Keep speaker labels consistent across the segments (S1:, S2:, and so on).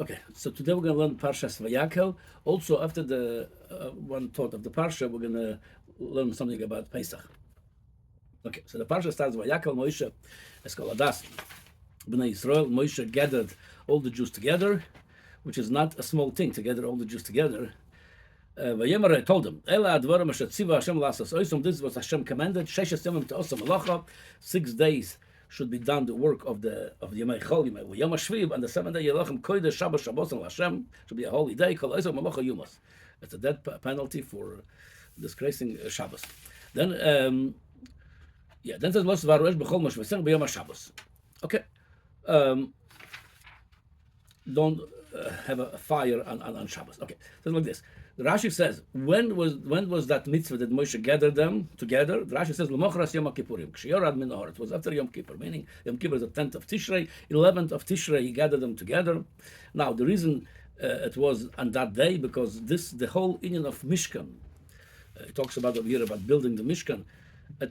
S1: Okay, so today we're going to learn Parshas Vayakel. Also, after the one thought of the Parsha, we're going to learn something about Pesach. Okay, so the Parsha starts Vayakel Moshe Eskoladas Bnei Yisrael. Moshe gathered all the Jews together, which is not a small thing to gather all the Jews together. Vayemer told them, Ela advarim asher tziva Hashem lasas oisom. This is what Hashem commanded. Sheshes yomim te'osam malacha. 6 days should be done the work of the Yemei Chol, Yom HaShviv, and the 7th day Yelachem Kodesh Shabbos Shabbos and Hashem should be a holy day. Kol oisom malacha yumas. It's a death penalty for disgracing Shabbos. Then says Los Varuesh B'chol Moshe V'Sem B'Yom HaShabbos. Okay, don't have a fire on Shabbos. Okay, so like this. The Rashi says, when was that mitzvah that Moshe gathered them together? The Rashi says, L'mochras Yom Kippurim, K'shiyorad min ha'or. It was after Yom Kippur, meaning Yom Kippur is the 10th of Tishrei, 11th of Tishrei, he gathered them together. Now, the reason it was on that day, because the whole inyan of Mishkan, it talks about over here about building the Mishkan, the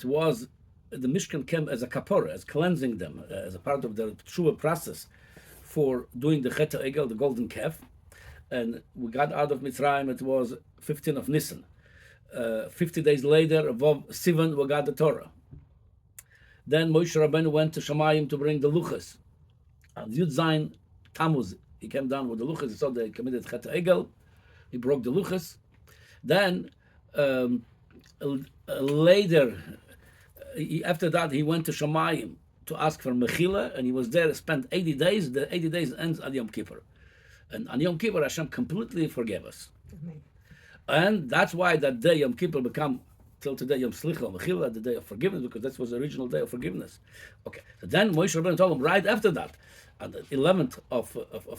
S1: Mishkan came as a kapora, as cleansing them, as a part of the tshuva process for doing the Chet HaEgel, the golden calf. And we got out of Mitzrayim, it was 15 of Nisan. 50 days later, above Sivan, we got the Torah. Then Moshe Rabbeinu went to Shamayim to bring the Luchas. And Yud Zayin Tammuz, he came down with the Luchas, he saw they committed Chet HaEgel, he broke the Luchas. Then later, after that, he went to Shamayim to ask for Mechila, and he was there, spent 80 days. The 80 days ends at Yom Kippur. And on Yom Kippur, Hashem completely forgave us. Amen. And that's why that day, Yom Kippur, become, till today, Yom Slicha, Mechila, the day of forgiveness, because that was the original day of forgiveness. Okay, so then Moshe Rabbeinu told him right after that, on the 11th of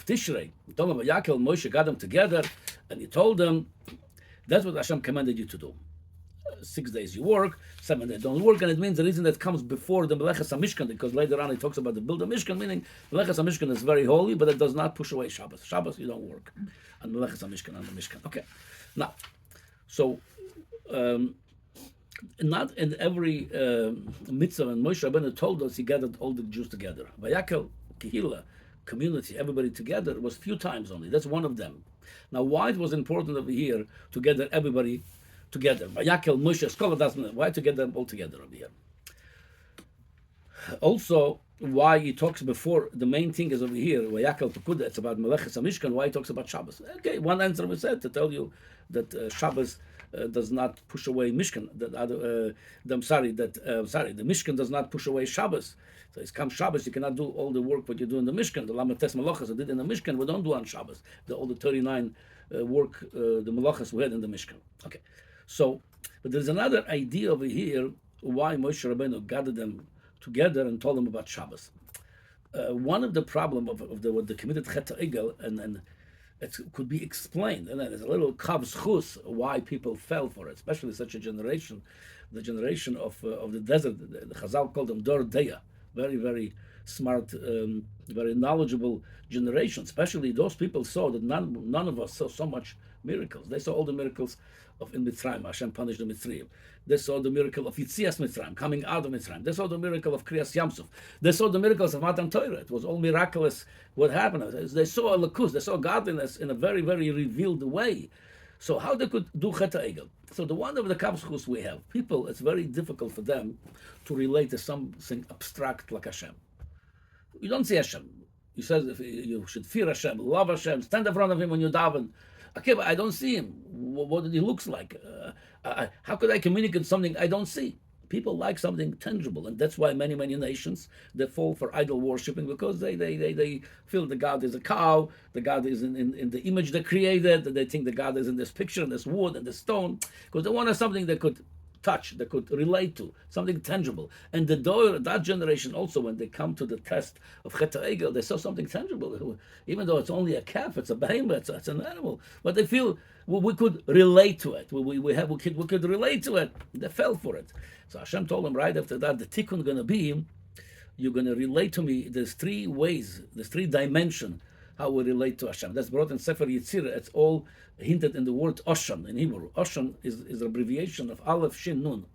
S1: Tishrei, he told him, Yaakov, Moshe got them together, and he told them, that's what Hashem commanded you to do. 6 days you work, 7 days don't work, and it means the reason that comes before the Meleches HaMishkan, because later on he talks about the build of Mishkan, meaning Meleches HaMishkan is very holy, but it does not push away Shabbos. Shabbos you don't work, and Meleches HaMishkan and the Mishkan. Okay, now, so not in every mitzvah, and Moshe Rabbeinu told us he gathered all the Jews together. Vayakel, Kehila, community, everybody together, was few times only. That's one of them. Now, why it was important over here to gather everybody together? Vayakel, Moshe, Skola doesn't. Why to get them all together over here? Also, why he talks before the main thing is over here. Vayakel Pekuda. It's about Meleches HaMishkan. Why he talks about Shabbos? Okay, one answer we said to tell you that Shabbos does not push away Mishkan. The Mishkan does not push away Shabbos. So it's come Shabbos, you cannot do all the work what you do in the Mishkan. The Lamates Malachas I did in the Mishkan, we don't do on Shabbos. All the 39 work, the Malachas we had in the Mishkan. Okay. So, but there's another idea over here why Moshe Rabbeinu gathered them together and told them about Shabbos. One of the problem of what they committed Chet HaEgel, and it could be explained, and there's a little kav zchus why people fell for it, especially such a generation, the generation of the desert. The Chazal called them Dor Deya, very, very smart, very knowledgeable generation. Especially those people saw that none of us saw so much miracles. They saw all the miracles in Mitzrayim. Hashem punished the Mitzrayim. They saw the miracle of Yitzias Mitzrayim, coming out of Mitzrayim. They saw the miracle of Kriyas Yamsuf. They saw the miracles of Matan Torah. It was all miraculous what happened. They saw a lakus. They saw godliness in a very, very revealed way. So how they could do Chet HaEgel? So the one of the kavschus we have, people, it's very difficult for them to relate to something abstract like Hashem. You don't see Hashem. He says if you should fear Hashem, love Hashem, stand in front of Him when you daven. Okay, but I don't see Him. What He looks like? How could I communicate something I don't see? People like something tangible, and that's why many nations they fall for idol worshipping, because they feel the God is a cow, the God is in the image they created, they think the God is in this picture, in this wood, and this stone, because they wanted something they could touch, they could relate to, something tangible. And that generation also, when they come to the test of Chet HaEgel, they saw something tangible. Even though it's only a calf, it's a behemoth, it's an animal, but they feel we could relate to it. We could relate to it. They fell for it. So Hashem told them right after that, the tikkun going to be, you're going to relate to me. There's 3 ways, there's 3 dimensions how we relate to Hashem. That's brought in Sefer Yetzirah. It's all hinted in the word Oshan in Hebrew. Oshan is an abbreviation of Aleph, Shin, Nun.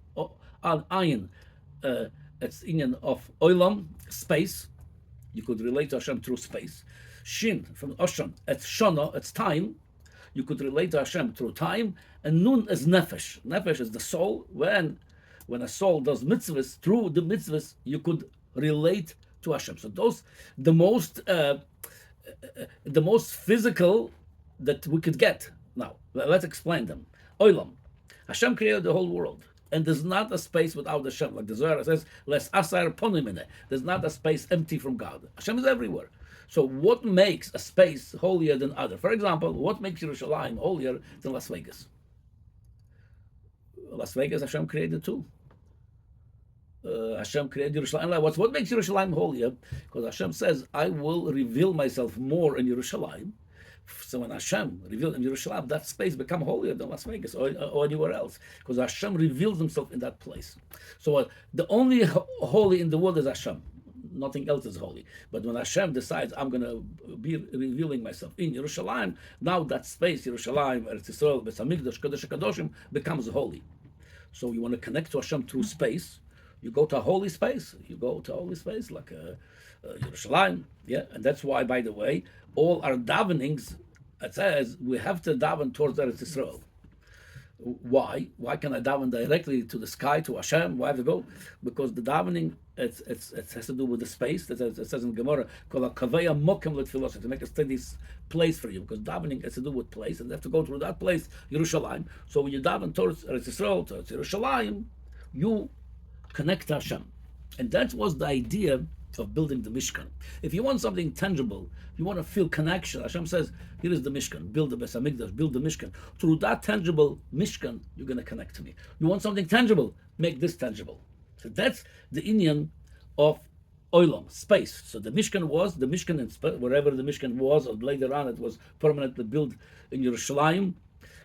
S1: Ayin. It's inyan of Olam, space. You could relate to Hashem through space. Shin from Oshan, it's Shana, it's time. You could relate to Hashem through time, and Nun is nefesh. Nefesh is the soul. When a soul does mitzvahs, through the mitzvahs, you could relate to Hashem. So those the most physical that we could get. Now let's explain them. Olam, Hashem created the whole world, and there's not a space without Hashem. Like the Zohar says, "Les asar ponimine." There's not a space empty from God. Hashem is everywhere. So what makes a space holier than other? For example, what makes Yerushalayim holier than Las Vegas? Las Vegas, Hashem created too. Hashem created Yerushalayim. What makes Yerushalayim holier? Because Hashem says, I will reveal myself more in Yerushalayim. So when Hashem revealed in Yerushalayim, that space become holier than Las Vegas or anywhere else. Because Hashem reveals himself in that place. So the only holy in the world is Hashem. Nothing else is holy. But when Hashem decides, I'm going to be revealing myself in Yerushalayim, now that space, Yerushalayim, Eretz Yisrael, Beis Hamikdash, Kodesh HaKadoshim, becomes holy. So you want to connect to Hashem through space. You go to a holy space. You go to a holy space like Yerushalayim. Yeah, and that's why, by the way, all our davenings, it says, we have to daven towards Eretz Yisrael. Why? Why can I daven directly to the sky, to Hashem? Why have to go? Because the davening, it has to do with the space. It says in Gemara, to make a steady place for you. Because davening has to do with place, and they have to go through that place, Yerushalayim. So when you daven towards Eretz Yisrael, towards Yerushalayim, you connect to Hashem. And that was the idea of building the Mishkan. If you want something tangible, you want to feel connection, Hashem says, here is the Mishkan, build the Beis Hamikdash, build the Mishkan. Through that tangible Mishkan, you're going to connect to me. You want something tangible, make this tangible. So that's the inyan of Olam, space. So the Mishkan in wherever the Mishkan was, or later on it was permanently built in Yerushalayim,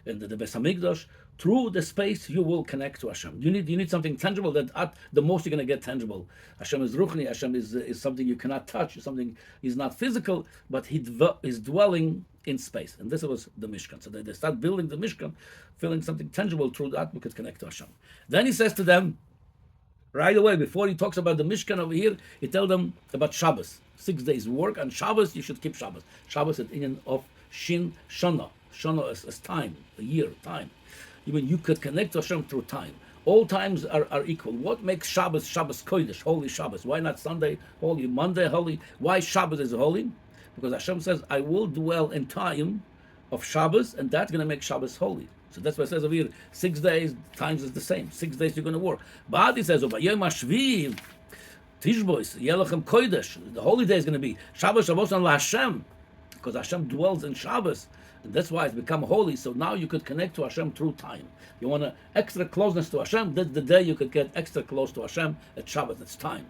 S1: in the Beis Hamikdash. Through the space, you will connect to Hashem. You need something tangible. That at the most you're going to get tangible. Hashem is ruchni. Hashem is something you cannot touch. Something is not physical, but He is dwelling in space. And this was the Mishkan. So they start building the Mishkan, feeling something tangible. Through that, we could connect to Hashem. Then He says to them, right away, before He talks about the Mishkan over here, He tells them about Shabbos. 6 days work, and Shabbos, you should keep Shabbos. Shabbos is in of Shin Shana. Shana is time, a year, time. Even you could connect to Hashem through time. All times are equal. What makes Shabbos Kodesh, holy Shabbos? Why not Sunday holy, Monday holy? Why Shabbos is holy? Because Hashem says, I will dwell in time of Shabbos, and that's going to make Shabbos holy. So that's why it says over here, 6 days, times is the same. 6 days you're going to work. But He says, Yom HaShviv, Tishbois, Yelachem Kodesh, the holy day is going to be Shabbos and Hashem, because Hashem dwells in Shabbos. And that's why it's become holy. So now you could connect to Hashem through time. You want extra closeness to Hashem, that's the day you could get extra close to Hashem at Shabbat. It's time.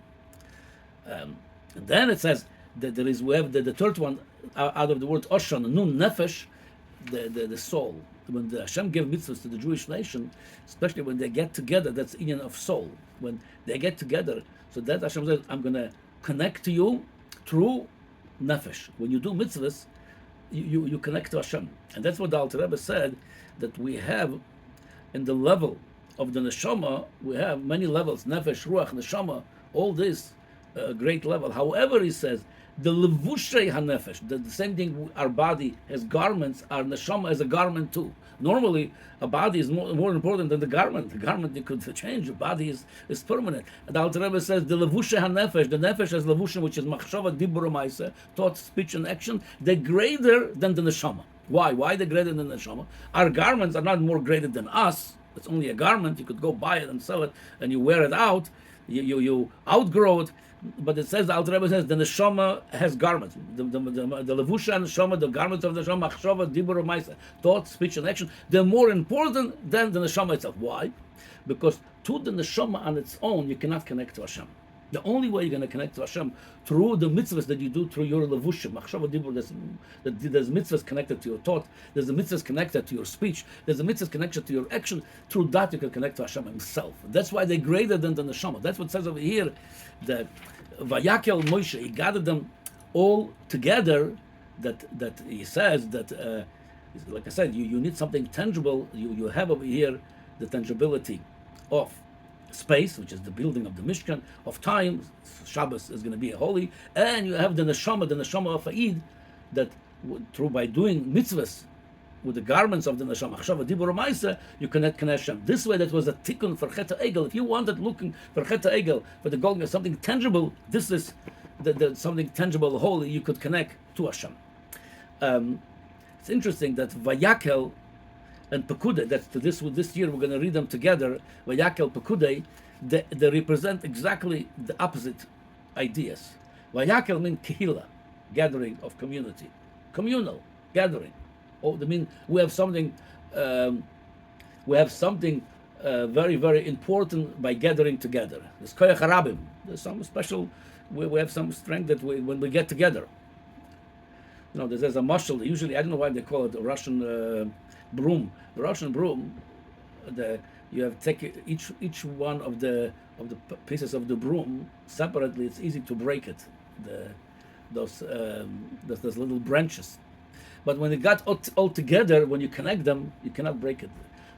S1: And then it says that we have the third one out of the word Oshan, Nun Nefesh, the soul. When the Hashem gave mitzvahs to the Jewish nation, especially when they get together, that's the inyan of soul. When they get together, so that Hashem says, I'm going to connect to you through Nefesh. When you do mitzvahs, you connect to Hashem. And that's what the Alter Rebbe said, that we have in the level of the neshama, we have many levels, nefesh, ruach, neshama, all this great level. However, he says, the levushay hanefesh, the same thing, our body has garments, our neshama has a garment too. Normally, a body is more important than the garment. The garment you could change, the body is permanent. And the Alter Rebbe says, the levushay hanefesh, the nefesh has levushay, which is machshava, dibur, ma'aseh, thought, speech, and action. They're greater than the neshama. Why? Why they're greater than the neshama? Our garments are not more greater than us. It's only a garment. You could go buy it and sell it, and you wear it out. You outgrow it. But it says, the Alter Rebbe says, the neshama has garments. The levusha and neshama, the garments of the neshama, machshava, dibur, ma'aseh, thought, speech, and action, they're more important than the neshama itself. Why? Because to the neshama on its own, you cannot connect to Hashem. The only way you're going to connect to Hashem through the mitzvahs that you do through your levushim, machshava, dibur, there's mitzvahs connected to your thought, there's the mitzvahs connected to your speech, there's the mitzvahs connected to your action. Through that you can connect to Hashem Himself. That's why they're greater than the neshama. That's what it says over here, that Vayakel Moshe, He gathered them all together. That He says that, like I said, you need something tangible. You have over here the tangibility of space, which is the building of the Mishkan, of time. Shabbos is going to be holy, and you have the neshama of Eid, that through by doing mitzvahs with the garments of the neshama, achshava dibur ma'aseh, you connect Hashem. This way, that was a tikkun for chet ha'egel. If you wanted looking for chet ha'egel, for the golden, something tangible, this is the something tangible, holy, you could connect to Hashem. It's interesting that Vayakel and Pekudei, that's this year we're going to read them together, Vayakel, Pekudei, they represent exactly the opposite ideas. Vayakel means kehila, gathering of community, communal gathering. Oh, I mean, we have something very, very important by gathering together. There's koyach harabim. There's some special, we have some strength that when we get together. You know, there's a mashal. Usually, I don't know why they call it the Russian broom. The Russian broom, you have take each one of the pieces of the broom separately. It's easy to break it. Those little branches. But when they got all together, when you connect them, you cannot break it.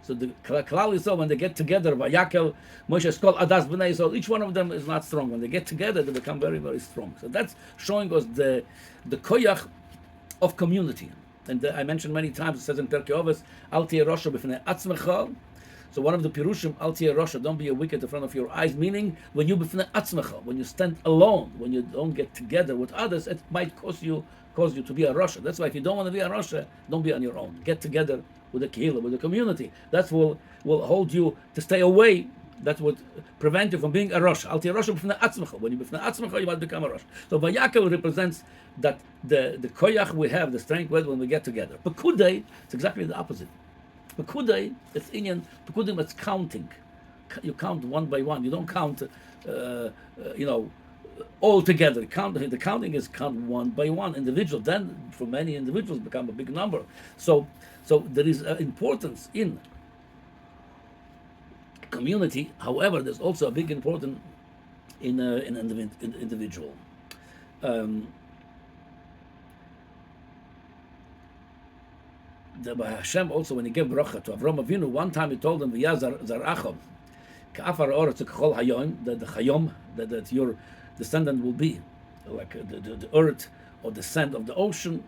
S1: So the Klal Yisrael, when they get together, Vayakel, Moshe is called Adas B'nai Yisrael. Each one of them is not strong. When they get together, they become very, very strong. So that's showing us the koyach of community. And I mentioned many times, it says in Perkei Avos, Al tiyeh rosha b'fnei atzmecha. So one of the pirushim, Al tiyeh rosha, don't be a wicked in front of your eyes, meaning when you b'fnei atzmecha, when you stand alone, when you don't get together with others, it might cause you to be a rosha. That's why if you don't want to be a rosha, don't be on your own. Get together with the kehillah, with the community. That will hold you to stay away. That would prevent you from being a rosh. Al tiyeh rosha b'fnei atzmecha. When you b'fnei atzmecha, you might become a rosh. So Vayakel represents that the koyach we have, the strength when we get together. Pekudei, it's exactly the opposite. Pekudei, it's Indian. Pekudim, it's counting. You count one by one. You don't count, all together. The counting is count one by one individual. Then, for many individuals, become a big number. So there is importance in community. However, there's also a big importance in an individual. The Hashem also, when he gave bracha to Avram Avinu, one time he told him, "V'yah zarachom, ka'afar oretz k'chol hayom," that the hayom, that your descendant will be like the earth or the sand of the ocean.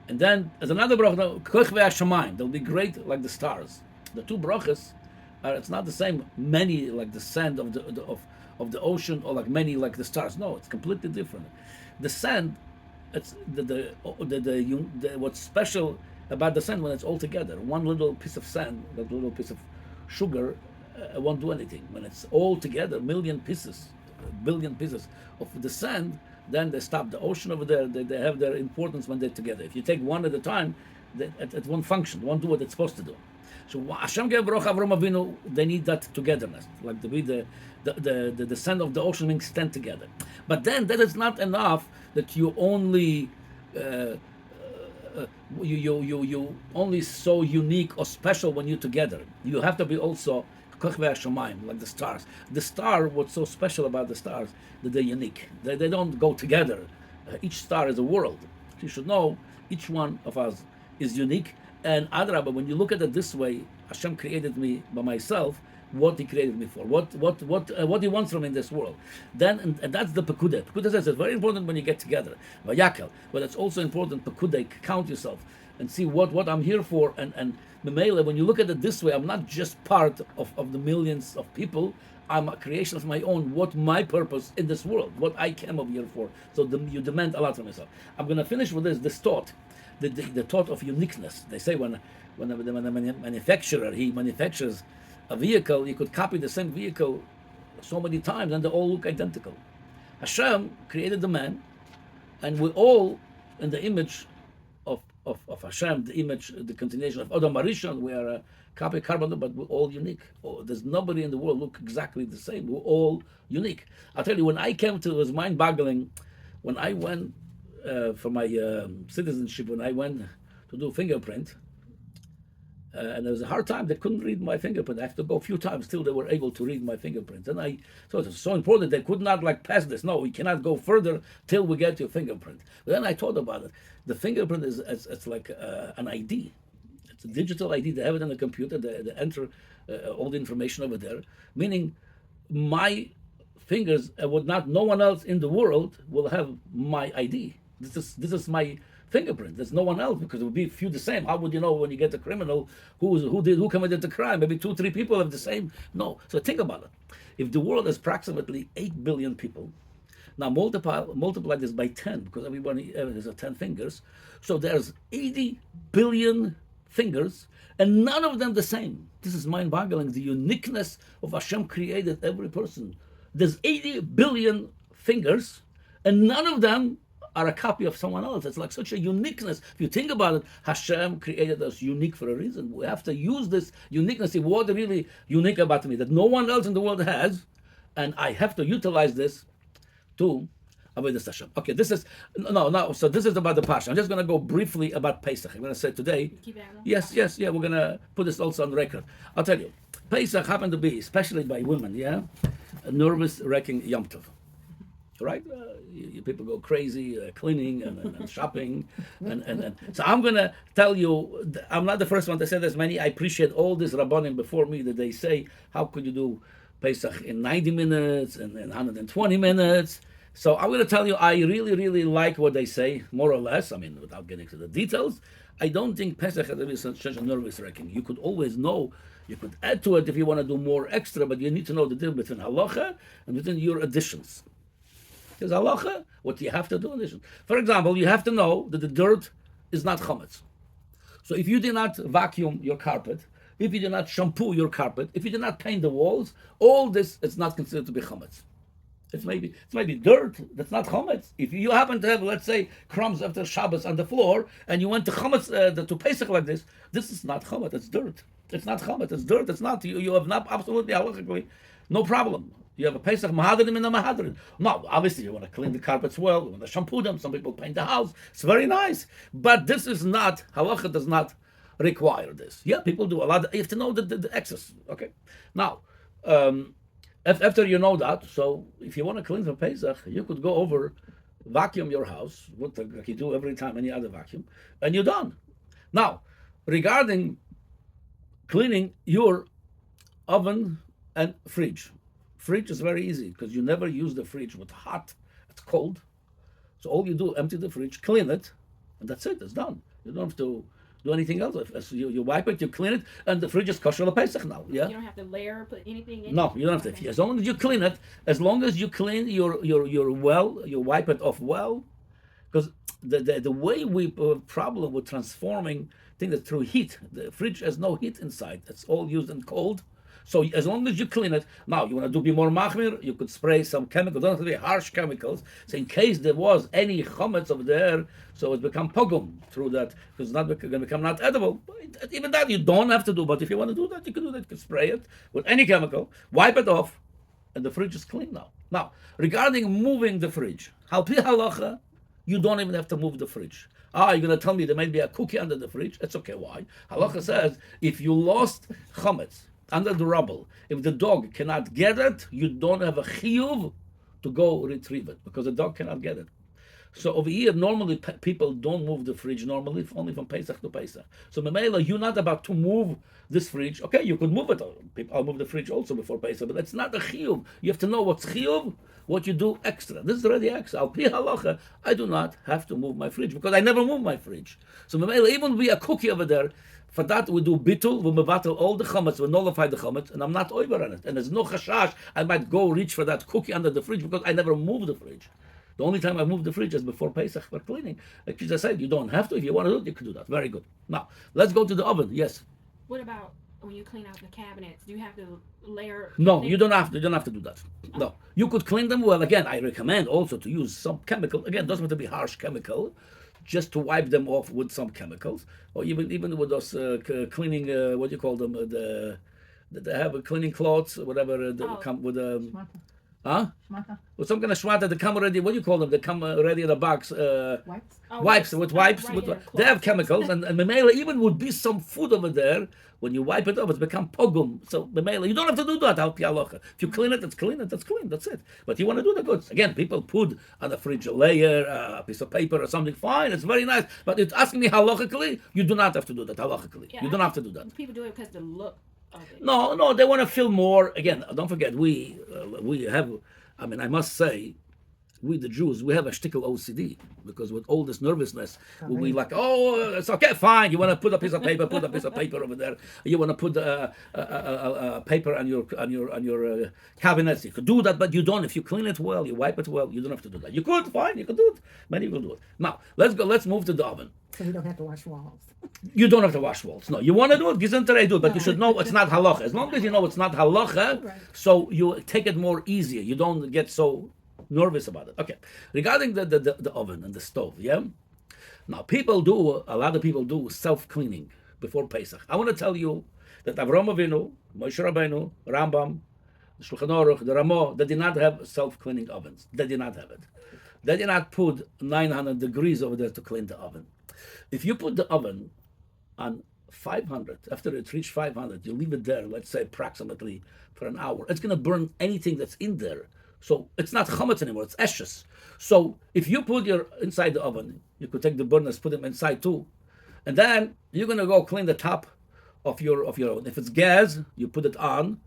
S1: And then, as another bracha, koch ve'ashamayim, they'll be great like the stars. The two brachas it's not the same. Many like the sand of the ocean, or like many like the stars. No, it's completely different. The sand, it's what's special about the sand when it's all together. One little piece of sand, that little piece of sugar, won't do anything. When it's all together, billion pieces of the sand, then they stop the ocean over there. They have their importance when they're together. If you take one at a time, it won't function. It won't do what it's supposed to do. So Hashem gave Baruch Avram Avinu. They need that togetherness, like to be the sand of the ocean being stand together. But then that is not enough. That you only you only so unique or special when you're together. You have to be also koch ve'ashamayim, like the stars. The star, what's so special about the stars, that they're unique. They don't go together. Each star is a world. You should know each one of us is unique. And Adrabah, when you look at it this way, Hashem created me by myself. What He created me for? What He wants from me in this world? Then, and that's the Pekudei. Pekudei says it's very important when you get together. Vayakel, but it's also important. Pekudei, count yourself and see what I'm here for. And Memele, when you look at it this way, I'm not just part of the millions of people. I'm a creation of my own. What my purpose in this world? What I came over here for? So you demand a lot from yourself. I'm going to finish with this thought. The thought of uniqueness. They say when a manufacturer he manufactures a vehicle, you could copy the same vehicle so many times and they all look identical. Hashem created the man, and we all in the image of Hashem, the image, the continuation of Adam Arishon. We are a copy carbon, but we're all unique. There's nobody in the world look exactly the same. We're all unique. I'll tell you, when I came to, it was mind-boggling when I went for my citizenship, when I went to do fingerprint, and there was a hard time. They couldn't read my fingerprint. I have to go a few times till they were able to read my fingerprint. And so it was so important. They could not pass this. No, we cannot go further till we get your fingerprint. But then I thought about it. The fingerprint is it's like an ID. It's a digital ID. They have it on the computer. They enter all the information over there. Meaning, my fingers no one else in the world will have my ID. This is my fingerprint. There's no one else because it would be few the same. How would you know when you get the criminal who committed the crime? Maybe 2-3 people have the same. No. So think about it. If the world has approximately 8 billion people, now multiply this by 10 because everybody has 10 fingers. So there's 80 billion fingers, and none of them the same. This is mind-boggling. The uniqueness of Hashem created every person. There's 80 billion fingers, and none of them are a copy of someone else. It's like such a uniqueness. If you think about it, Hashem created us unique for a reason. We have to use this uniqueness. What's really unique about me that no one else in the world has, and I have to utilize this to avoid Hashem. Okay, this is no. So this is about the Pasha. I'm just going to go briefly about Pesach. I'm going to say today. Yes. We're going to put this also on record. I'll tell you, Pesach happened to be, especially by women, a nervous-wracking Yom Tov. Right? People go crazy cleaning and shopping. And so I'm going to tell you, I'm not the first one to say this. I appreciate all these Rabbanim before me that they say, how could you do Pesach in 90 minutes and 120 minutes? So I'm going to tell you, I really, really like what they say, more or less. I mean, without getting to the details. I don't think Pesach has to be such a nervous wrecking. You could always know, you could add to it if you want to do more extra, but you need to know the difference between halacha and between your additions. There's halacha, what you have to do in addition. For example, you have to know that the dirt is not chametz. So if you do not vacuum your carpet, if you do not shampoo your carpet, if you do not paint the walls, all this is not considered to be chametz. It's maybe dirt that's not chametz. If you happen to have, let's say, crumbs after Shabbos on the floor, and you went to chametz to Pesach like this is not chametz. It's dirt. It's not chametz. It's dirt. It's not. You have not absolutely halachically no problem. You have a Pesach mahadrin and a mahadrin. No, obviously you want to clean the carpets well. You want to shampoo them. Some people paint the house. It's very nice, but this is not halacha. Does not require this. Yeah, people do a lot. You have to know the excess. Okay, now. After you know that, so if you want to clean for Pesach, you could go over, vacuum your house, like you do every time any other vacuum, and you're done. Now, regarding cleaning your oven and fridge is very easy because you never use the fridge with hot, it's cold. So all you do, empty the fridge, clean it, and that's it, it's done. You don't have to do anything else. As you wipe it, you clean it, and the fridge is kosher Pesach now. Yeah.
S2: You don't have to layer, put anything in.
S1: No, you don't have to. As long as you clean it, as long as you clean your well, you wipe it off well, because the way we problem with transforming things is through heat. The fridge has no heat inside. It's all used in cold. So as long as you clean it, now you want to be more machmir, you could spray some chemicals, don't have to be harsh chemicals. So in case there was any chametz over there, so it become pogum through that, because it's not going to become not edible. Even that you don't have to do, but if you want to do that, you can do that. You can spray it with any chemical, wipe it off, and the fridge is clean now. Now, regarding moving the fridge, halpi halacha, you don't even have to move the fridge. You're going to tell me there might be a cookie under the fridge? That's okay. Why? Halacha says if you lost chametz under the rubble, if the dog cannot get it, you don't have a chiyuv to go retrieve it because the dog cannot get it. So over here, normally people don't move the fridge normally, only from Pesach to Pesach. So Memela, you're not about to move this fridge. Okay, you could move it. I'll move the fridge also before Pesach, but that's not a chiyuv. You have to know what's chiyuv, what you do extra. This is already extra. Al pi halacha, I do not have to move my fridge because I never move my fridge. So Memela, even be a cookie over there, for that we do bitul, we mevatel all the chametz, we nullify the chametz, and I'm not over on it. And there's no chashash, I might go reach for that cookie under the fridge because I never move the fridge. The only time I move the fridge is before Pesach for cleaning. Like you just said, you don't have to. If you want to do it, you can do that. Very good. Now, let's go to the oven. Yes?
S2: What about when you clean out the cabinets? Do you have to layer?
S1: No, you don't have to. You don't have to do that. Oh. No. You could clean them well. Again, I recommend also to use some chemical. Again, it doesn't have to be harsh chemical. Just to wipe them off with some chemicals. Or even with those cleaning, what do you call them? They have a cleaning cloths, whatever, come with with some kind of shmata, they come already, what do you call them? They come already in a box. Wipes. They have chemicals, and Memela even would be some food over there. When you wipe it off, it's become pogum. So Memela, you don't have to do that. If you clean it, it's clean. That's it. But you want to do the goods. Again, people put on the fridge a layer, a piece of paper or something. Fine, it's very nice. But it's asking me halachically, you do not have to do that halachically. Yeah, you don't have to do that.
S2: People do it because the look.
S1: No, they want to feel more. Again, don't forget, we have. I mean, I must say, we the Jews, we have a shtickle OCD because with all this nervousness, we like, oh, it's okay, fine. You want to put a piece of paper, put a piece of paper over there. You want to put a paper on your cabinets. You could do that, but you don't. If you clean it well, you wipe it well, you don't have to do that. You could, fine, you could do it. Many people do it. Now let's move to the oven.
S3: So we don't have to wash walls.
S1: You don't have to wash walls. No, you want to do it, Gesundheit, do it, but you should know it's not halacha. As long as you know it's not halacha,
S3: Right.
S1: so you take it more easier. You don't get so nervous about it. Okay, regarding the oven and the stove, yeah. Now a lot of people do self-cleaning before Pesach. I want to tell you that Avraham Avinu, Moshe Rabbeinu, Rambam, the Shulchan Aruch, the Ramah, they did not have self-cleaning ovens. They did not have it. They did not put 900 degrees over there to clean the oven. If you put the oven on 500, after it reached 500, you leave it there, let's say approximately for an hour, it's going to burn anything that's in there. So it's not chametz anymore, it's ashes. So if you put your inside the oven, you could take the burners, put them inside too, and then you're going to go clean the top of your oven. If it's gas, you put it on.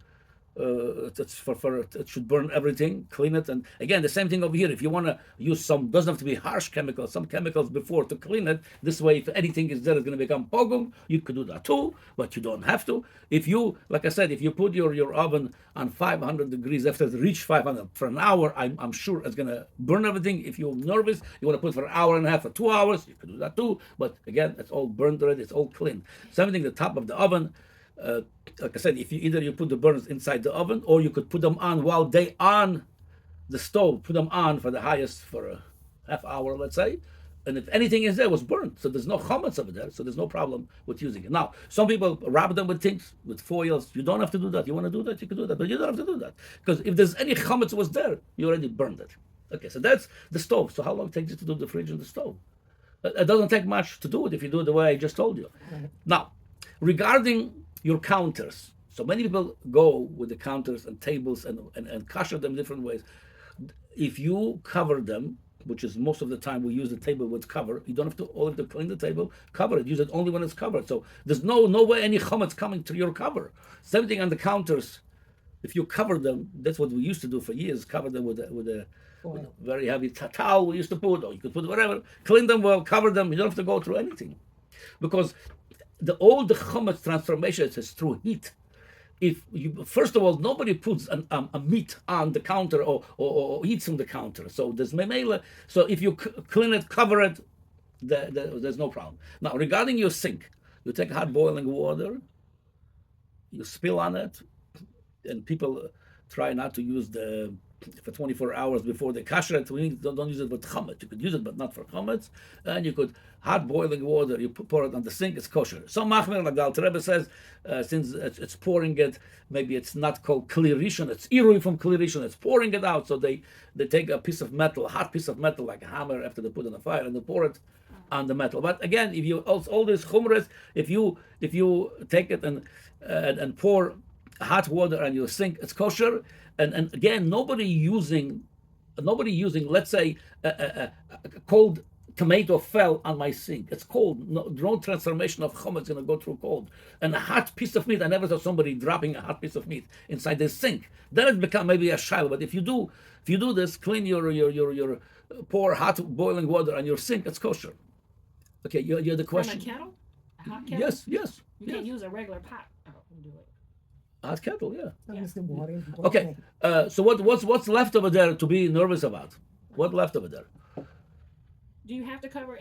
S1: It's for it should burn everything, clean it, and again the same thing over here. If you want to use doesn't have to be harsh chemicals, some chemicals before to clean it. This way, if anything is there, it's going to become pogum. You could do that too, but you don't have to. If you, like I said, if you put your oven on 500 degrees after it reach 500 for an hour, I'm sure it's going to burn everything. If you're nervous, you want to put it for an hour and a half or 2 hours, you could do that too. But again, it's all burned already. It's all clean. Same thing, the top of the oven. Like I said, if you put the burners inside the oven, or you could put them on while they on the stove. Put them on for the highest for a half hour, let's say. And if anything is there, it was burned. So there's no chametz over there. So there's no problem with using it. Now, some people wrap them with things, with foils. You don't have to do that. You want to do that, you can do that. But you don't have to do that. Because if there's any chametz was there, you already burned it. Okay, so that's the stove. So how long it takes you to do the fridge and the stove? It doesn't take much to do it if you do it the way I just told you.
S3: Right.
S1: Now, regarding your counters. So many people go with the counters and tables and kasher them different ways. If you cover them, which is most of the time we use the table with cover, you don't have to always have to clean the table, cover it. Use it only when it's covered. So there's no way any chametz coming to your cover. Same thing on the counters. If you cover them, that's what we used to do for years, cover them with a very heavy towel we used to put, or you could put whatever. Clean them well, cover them. You don't have to go through anything. Because all the chametz transformation is through heat. If you, first of all, nobody puts a meat on the counter or eats on the counter. So there's memela. So if you clean it, cover it, there's no problem. Now, regarding your sink, you take hot boiling water, you spill on it, and people try not to use for 24 hours before they kasher it. Don't use it with chametz. You could use it, but not for chametz. And you could hot boiling water. You pour it on the sink. It's kosher. Some machmer, like the Alter Rebbe says, since it's pouring it, maybe it's not called kli rishon. It's irui from kli rishon. It's pouring it out. So they take a piece of metal, a hot piece of metal, like a hammer, after they put it on the fire, and they pour it on the metal. But again, if you all this chumras, if you take it and pour hot water on your sink, it's kosher. And again, nobody using, let's say, a cold tomato fell on my sink. It's cold. No transformation of chametz is going to go through cold. And a hot piece of meat, I never saw somebody dropping a hot piece of meat inside the sink. Then it become maybe a shiloh. But if you do this, clean your pour hot boiling water on your sink, it's kosher. Okay, you're the question.
S2: From a kettle? A hot kettle?
S1: Yes.
S2: You can't use a regular pot to do it.
S1: Hot kettle, yeah.
S3: That was the water.
S1: Okay, so what's left over there to be nervous about? What left over there?
S2: Do you have to cover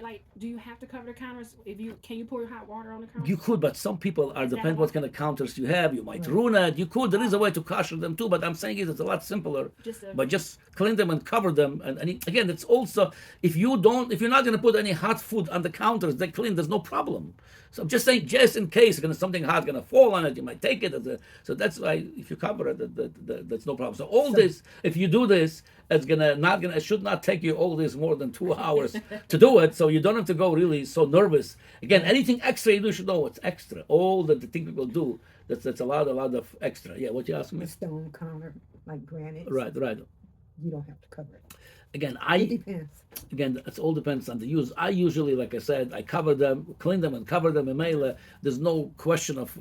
S2: the counters? Can you pour hot water on the counters?
S1: You could, but some people depend what kind of counters you have. You might ruin it. You could. There is a way to kasher them too, but I'm saying it's a lot simpler. But just clean them and cover them. And again, it's also if you're not going to put any hot food on the counters, they clean. There's no problem. So I'm just saying, just in case something hot going to fall on it, you might take it. So that's why if you cover it, that's no problem. So this, if you do this, it should not take you all this more than 2 hours to do it. So you don't have to go really so nervous. Again, anything extra you do, you should know it's extra. All the thing people do, that's a lot of extra. Yeah, what you asking me?
S3: A stone counter, like granite.
S1: Right.
S3: You don't have to cover it.
S1: Again,
S3: It depends.
S1: it all depends on the use. I usually, like I said, I cover them, clean them, and cover them in mela. There's no question of,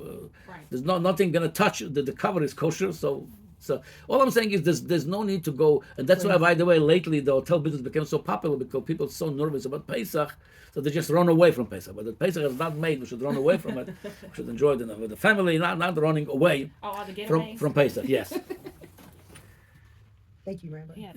S1: there's nothing going to touch. The cover is kosher, so So all I'm saying is there's no need to go, and that's why, by the way, lately the hotel business became so popular because people are so nervous about Pesach, so they just run away from Pesach. But the Pesach is not made; we should run away from it. We should enjoy it with the family, not running away
S2: Oh, the getaway.
S1: from Pesach. Yes.
S3: Thank you, Rabbi.
S2: Yeah.